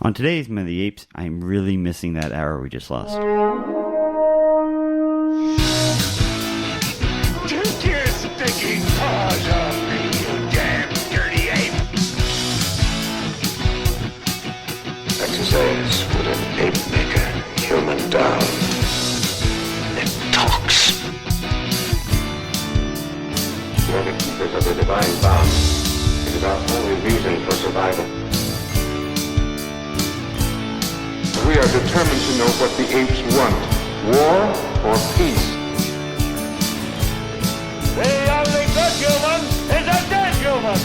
On today's Minute of the Apes, I'm really missing that hour we just lost. Take your stinking paws off me, you damn dirty ape! Exercise would an ape make a human down. It talks. We're the keepers of the divine bound. It is our only reason for survival. We are determined to know what the apes want, war or peace. The only good human is a dead human!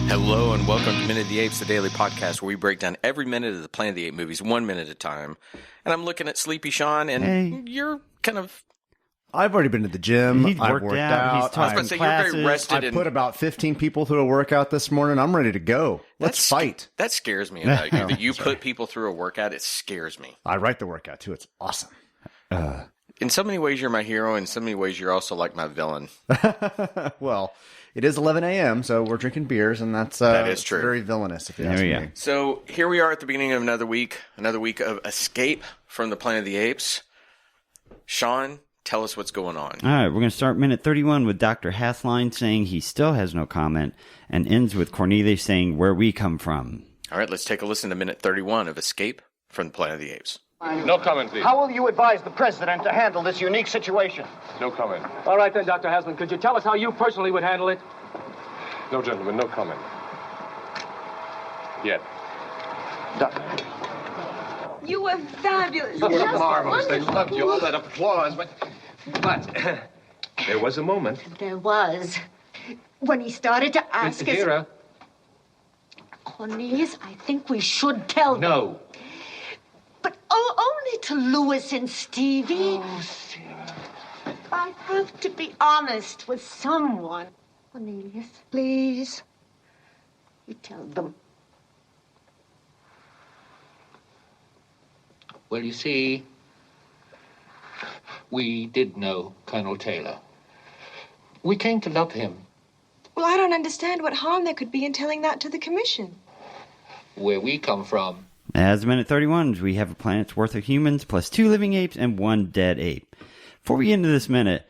Hello and welcome to Minute of the Apes, the daily podcast where we break down every minute of the Planet of the Apes movies, 1 minute at a time. And I'm looking at Sleepy Sean, and you're kind of... I've already been to the gym. He's I've worked out. He's taught you're very rested. I put about 15 people through a workout this morning. I'm ready to go. Let's fight. That scares me about you. That you put people through a workout, it scares me. I write the workout, too. It's awesome. In so many ways, you're my hero. In so many ways, you're also like my villain. Well, it is 11 a.m., so we're drinking beers, and that is true. Very villainous, if you ask me. So here we are at the beginning of another week of escape from the Planet of the Apes. Sean, tell us what's going on. All right, we're going to start minute 31 with Dr. Hathline saying he still has no comment, and ends with Cornelius saying where we come from. All right, let's take a listen to minute 31 of Escape from the Planet of the Apes. No comment, please. How will you advise the president to handle this unique situation? No comment. All right then, Dr. Haslam, could you tell us how you personally would handle it? No, gentlemen, no comment. Yet. You were fabulous. You were marvelous. They loved you. All that applause, but there was a moment. There was. When he started to ask us... Vera. Cornelius, I think we should tell them. No. But only to Louis and Stevie. Oh, Sarah. I have to be honest with someone. Cornelius, please. You tell them. Well, you see, we did know Colonel Taylor. We came to love him. Well, I don't understand what harm there could be in telling that to the commission. Where we come from. As minute 31, we have a planet's worth of humans, plus 2 living apes and 1 dead ape. Before we get into this minute,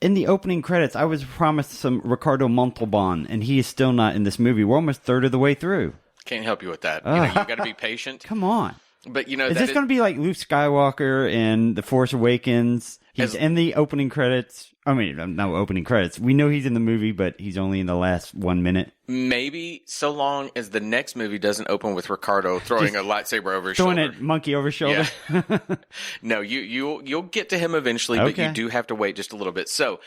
in the opening credits, I was promised some Ricardo Montalban, and he is still not in this movie. We're almost third of the way through. Can't help you with that. You got to be patient. Come on. But is this going to be like Luke Skywalker in The Force Awakens? He's in the opening credits. I mean, no opening credits. We know he's in the movie, but he's only in the last 1 minute. Maybe so long as the next movie doesn't open with Ricardo throwing a lightsaber over his shoulder. Throwing a monkey over his shoulder? Yeah. No, you'll get to him eventually, but you do have to wait just a little bit. So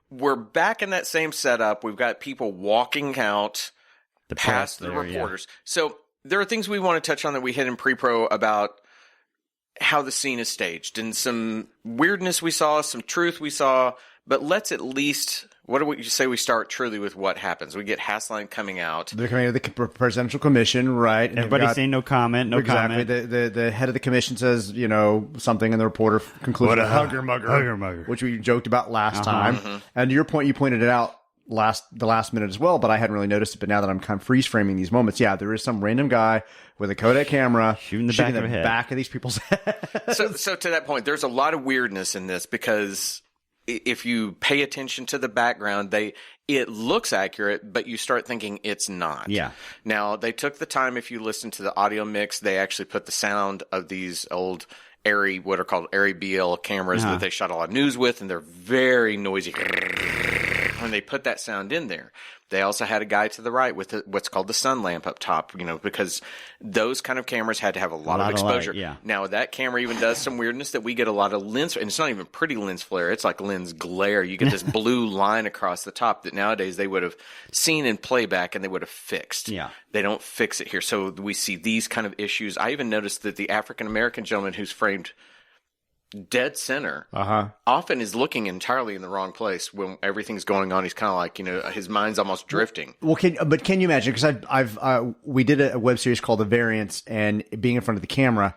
we're back in that same setup. We've got people walking out past the reporters. Yeah. So there are things we want to touch on that we hit in pre-pro about how the scene is staged and some weirdness we saw, some truth we saw. But let's at least, what do we say we start truly with what happens? We get Hathline coming out. They're coming out of the presidential commission, right? And everybody's saying no comment, no comment. The head of the commission says, something, and the reporter concludes, what a hugger mugger, which we joked about last time. Mm-hmm. And to your point, you pointed it out the last minute as well, but I hadn't really noticed it. But now that I'm kind of freeze framing these moments, there is some random guy with a Kodak camera shooting the back of these people's heads. So to that point, there's a lot of weirdness in this because if you pay attention to the background, it looks accurate, but you start thinking it's not. Yeah. Now, they took the time, if you listen to the audio mix, they actually put the sound of these old what are called Arri BL cameras that they shot a lot of news with, and they're very noisy. And they put that sound in there. They also had a guy to the right with what's called the sun lamp up top, because those kind of cameras had to have a lot of exposure. Light, yeah. Now, that camera even does some weirdness that we get a lot of lens, and it's not even pretty lens flare. It's like lens glare. You get this blue line across the top that nowadays they would have seen in playback and they would have fixed. Yeah. They don't fix it here. So we see these kind of issues. I even noticed that the African-American gentleman who's framed dead center, often is looking entirely in the wrong place when everything's going on. He's kind of like, his mind's almost drifting. Well, can you imagine? Because we did a web series called The Variants, and being in front of the camera,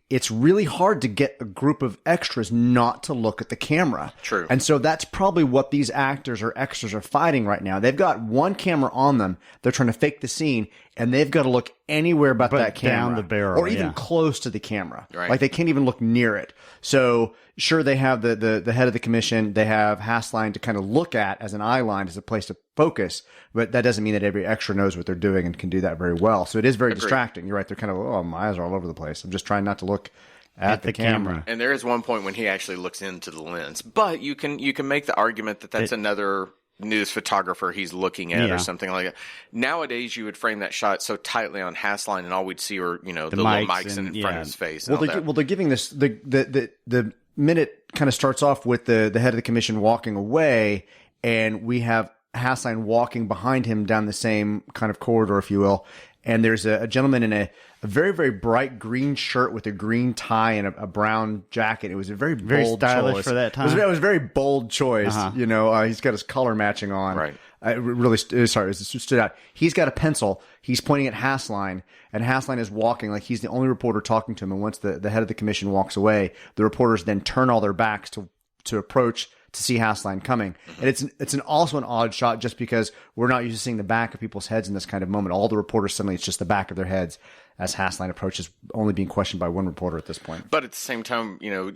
it's really hard to get a group of extras not to look at the camera. True. And so that's probably what these actors or extras are fighting right now. They've got one camera on them. They're trying to fake the scene, and they've got to look anywhere but that camera. Down the barrel. Or even close to the camera. Right. Like they can't even look near it. So sure, they have the head of the commission. They have Hassline to kind of look at as an eye line, as a place to focus. But that doesn't mean that every extra knows what they're doing and can do that very well. So it is very distracting. You're right. They're kind of, my eyes are all over the place. I'm just trying not to look at the camera. And there is one point when he actually looks into the lens. But you can make the argument that that's another news photographer he's looking at or something like that. Nowadays, you would frame that shot so tightly on Hassline, and all we'd see are, the little mics in front of his face. Well, they're giving this, the minute kind of starts off with the head of the commission walking away, and we have Hassline walking behind him down the same kind of corridor, if you will. And there's a gentleman in a very, very bright green shirt with a green tie and a brown jacket. It was a very bold stylish choice for that time. It was a very bold choice. He's got his color matching on. Right. It stood out. He's got a pencil. He's pointing at Hassline, and Hassline is walking like he's the only reporter talking to him. And once the head of the commission walks away, the reporters then turn all their backs to approach to see Hassline coming. And it's also an odd shot just because we're not used to seeing the back of people's heads in this kind of moment. All the reporters, suddenly it's just the back of their heads as Hassline approaches, only being questioned by one reporter at this point. But at the same time, you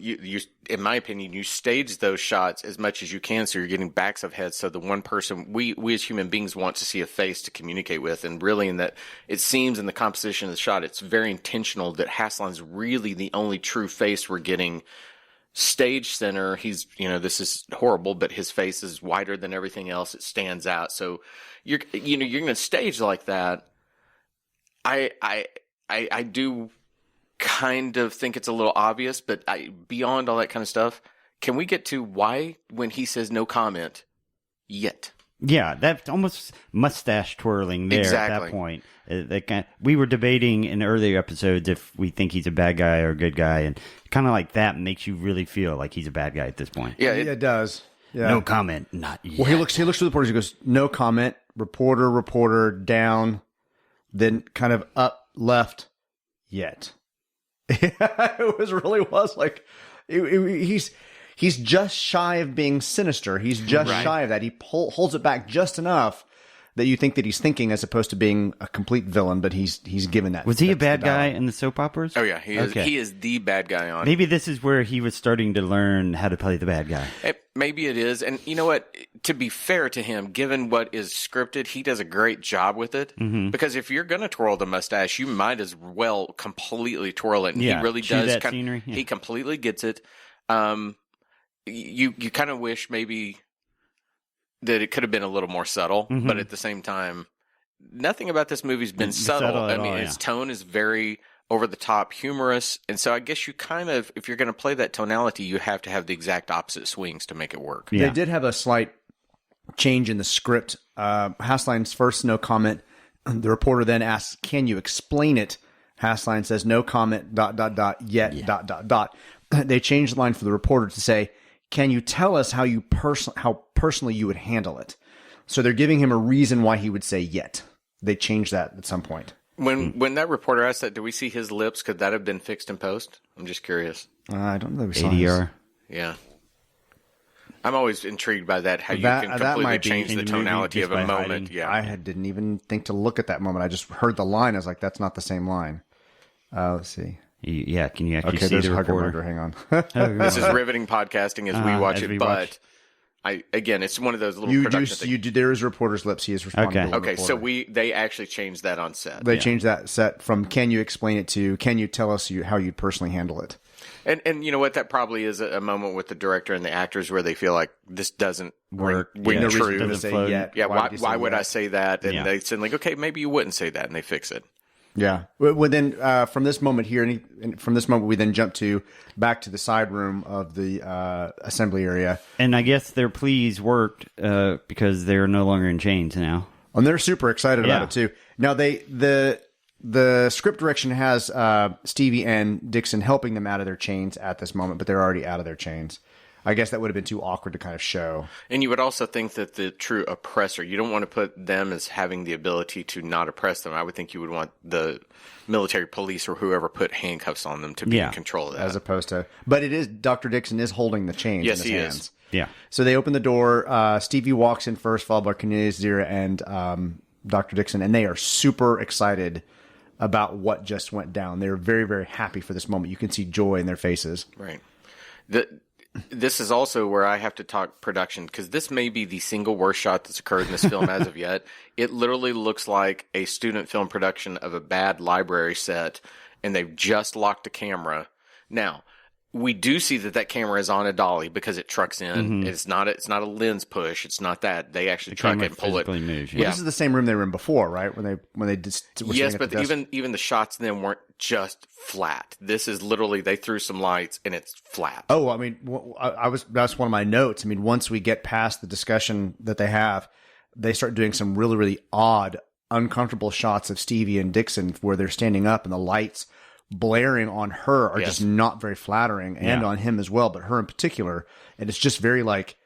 in my opinion, you stage those shots as much as you can so you're getting backs of heads. So the one person we as human beings want to see a face to communicate with. And really in that, it seems in the composition of the shot, it's very intentional that Hassline's really the only true face we're getting stage center. He's, this is horrible, but his face is wider than everything else. It stands out. So you're going to stage like that. I do kind of think it's a little obvious, but beyond all that kind of stuff, can we get to why when he says no comment yet? Yeah, that's almost mustache twirling there at that point. We were debating in earlier episodes if we think he's a bad guy or a good guy, and kind of like that makes you really feel like he's a bad guy at this point. Yeah, it does. Yeah. No comment, not yet. Well, he looks to the reporters. He goes, no comment. Reporter, down, then kind of up, left, yet. It was like he's just shy of being sinister. He's just shy of that. He holds it back just enough that you think that he's thinking as opposed to being a complete villain, but he's given that. Was he a bad guy in the soap operas? Oh, yeah. He is. Okay. He is the bad guy on it. Maybe this is where he was starting to learn how to play the bad guy. Maybe it is. And you know what? To be fair to him, given what is scripted, he does a great job with it. Mm-hmm. Because if you're going to twirl the mustache, you might as well completely twirl it. And he really does. He completely gets it. You kind of wish maybe that it could have been a little more subtle, but at the same time, nothing about this movie's been subtle. I mean, its tone is very over the top, humorous, and so I guess you kind of, if you're going to play that tonality, you have to have the exact opposite swings to make it work. Yeah. They did have a slight change in the script. Hassline's first no comment. The reporter then asks, "Can you explain it?" Hassline says, "No comment. ... yet ... They changed the line for the reporter to say, "Can you tell us how personally you would handle it?" So they're giving him a reason why he would say yet. They changed that at some point. When that reporter asked that, do we see his lips? Could that have been fixed in post? I'm just curious. I don't know that we saw ADR. Yeah. I'm always intrigued by that, how you can completely change the tonality of a moment. Hiding. Yeah. I didn't even think to look at that moment. I just heard the line. I was like, that's not the same line. Let's see. Yeah, can you actually see the reporter? Hang on. This is riveting podcasting as we watch it, but it's one of those little production things. There is reporter's lips. He is responding. Okay, so they actually changed that on set. They changed that set from "Can you explain it?" to "Can you tell us how you personally handle it?" And you know what? That probably is a moment with the director and the actors where they feel like this doesn't ring no true. Reason to say yet. Yeah, why would I say that? And they said like, okay, maybe you wouldn't say that, and they fix it. Yeah. Well, then from this moment here, we then jump back to the side room of the assembly area. And I guess their pleas worked because they're no longer in chains now. And they're super excited about it too. Now the script direction has Stevie and Dixon helping them out of their chains at this moment, but they're already out of their chains. I guess that would have been too awkward to kind of show. And you would also think that the true oppressor, you don't want to put them as having the ability to not oppress them. I would think you would want the military police or whoever put handcuffs on them to be in control of that. As opposed to, but it is, Dr. Dixon is holding the chains in his hands. Is. Yeah. So they open the door. Stevie walks in first, followed by Cornelius, Zira, and Dr. Dixon, and they are super excited about what just went down. They're very, very happy for this moment. You can see joy in their faces. Right. This is also where I have to talk production, because this may be the single worst shot that's occurred in this film as of yet. It literally looks like a student film production of a bad library set, and they've just locked the camera. Now, we do see that camera is on a dolly because it trucks in. It's not a lens push. It's not that. They actually truck it and pull it. Moves, Well, this is the same room they were in before, right? When they just yes, but even the shots then weren't just flat. This is literally they threw some lights and it's flat. Oh, I mean, that's one of my notes. I mean, once we get past the discussion that they have, they start doing some really, really odd, uncomfortable shots of Stevie and Dixon where they're standing up and the lights blaring on her are just not very flattering, and on him as well, but her in particular. And it's just very like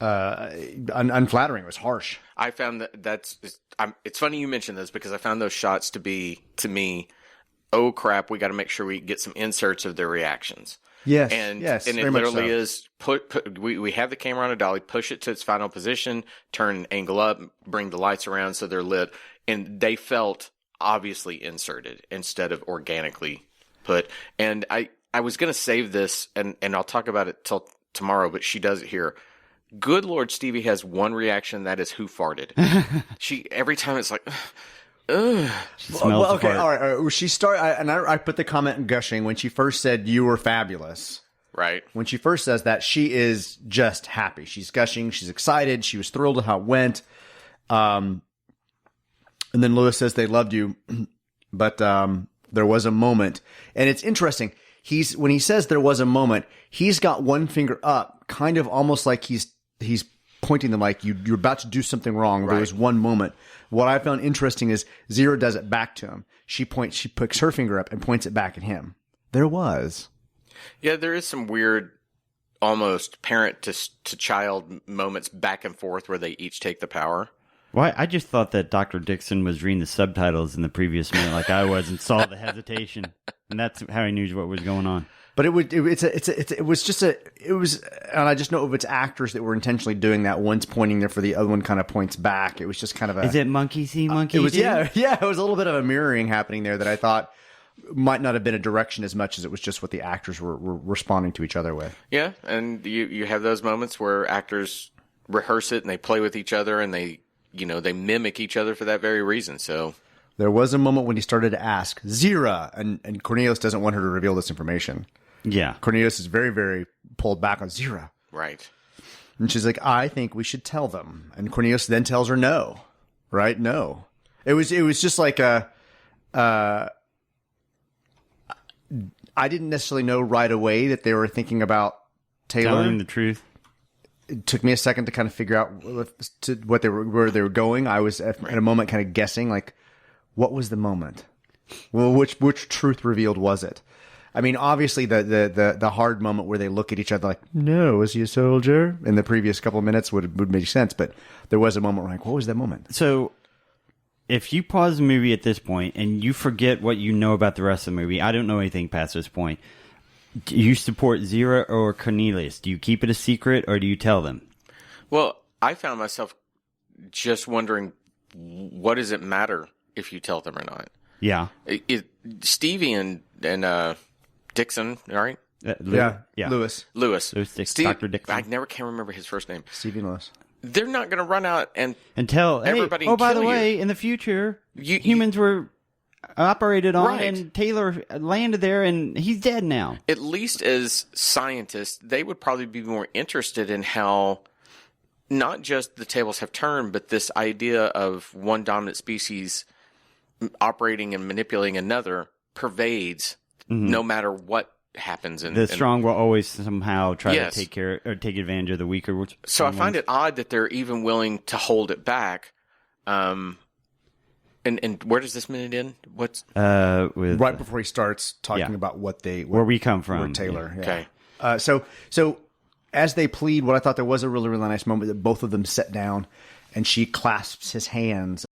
unflattering. It was harsh. I found it's funny you mentioned this because I found those shots to be, to me, oh crap, we got to make sure we get some inserts of their reactions. Yes. And it literally is we have the camera on a dolly, push it to its final position, turn angle up, bring the lights around so they're lit, and they felt obviously inserted instead of organically put. And I was going to save this and I'll talk about it till tomorrow, but she does it here. Good Lord, Stevie has one reaction, that is who farted. Every time it's like, ugh. Okay, all right. She I put the comment in gushing when she first said you were fabulous. Right. When she first says that, she is just happy. She's gushing. She's excited. She was thrilled at how it went. And then Lewis says they loved you, but there was a moment. And it's interesting. When he says there was a moment, he's got one finger up, kind of almost like he's pointing them like you're about to do something wrong. Right. There was one moment. What I found interesting is Zira does it back to him. She picks her finger up and points it back at him. There was. Yeah, there is some weird, almost parent to child moments back and forth where they each take the power. Well, I just thought that Dr. Dixon was reading the subtitles in the previous minute like I was and saw the hesitation. And that's how he knew what was going on. But it was, and I just know if it's actors that were intentionally doing that. One's pointing there for the other one kind of points back. It was just kind of Is it monkey see, monkey do? Yeah, it was a little bit of a mirroring happening there that I thought might not have been a direction as much as it was just what the actors were responding to each other with. Yeah, and you have those moments where actors rehearse it and they play with each other and they mimic each other for that very reason. So there was a moment when he started to ask Zira, and Cornelius doesn't want her to reveal this information. Yeah. Cornelius is very, very pulled back on Zira. Right. And she's like, I think we should tell them. And Cornelius then tells her no. Right? No. It was just like I didn't necessarily know right away that they were thinking about Taylor. Telling the truth. It took me a second to kind of figure out where they were going. I was at a moment kind of guessing, like, what was the moment? Well, which truth revealed was it? I mean, obviously the hard moment where they look at each other like, no, is he a soldier? In the previous couple of minutes would make sense, but there was a moment where like, what was that moment? So if you pause the movie at this point and you forget what you know about the rest of the movie, I don't know anything past this point. Do you support Zira or Cornelius? Do you keep it a secret or do you tell them? Well, I found myself just wondering, what does it matter if you tell them or not? Yeah. Stevie and Dixon, right? Yeah. Lewis. Dr. Dixon. I never can remember his first name. Stevie and Lewis. They're not going to run out and tell everybody. Hey, oh, by the way, in the future, humans were operated on, and Taylor landed there, and he's dead now. At least as scientists, they would probably be more interested in how not just the tables have turned, but this idea of one dominant species operating and manipulating another pervades no matter what happens. The strong will always somehow try to take care or take advantage of the weaker. So I find it odd that they're even willing to hold it back. And where does this minute end? What's right before he starts talking about where we come from, Taylor. Yeah. Okay. So as they plead, what I thought there was a really, really nice moment that both of them sit down, and she clasps his hands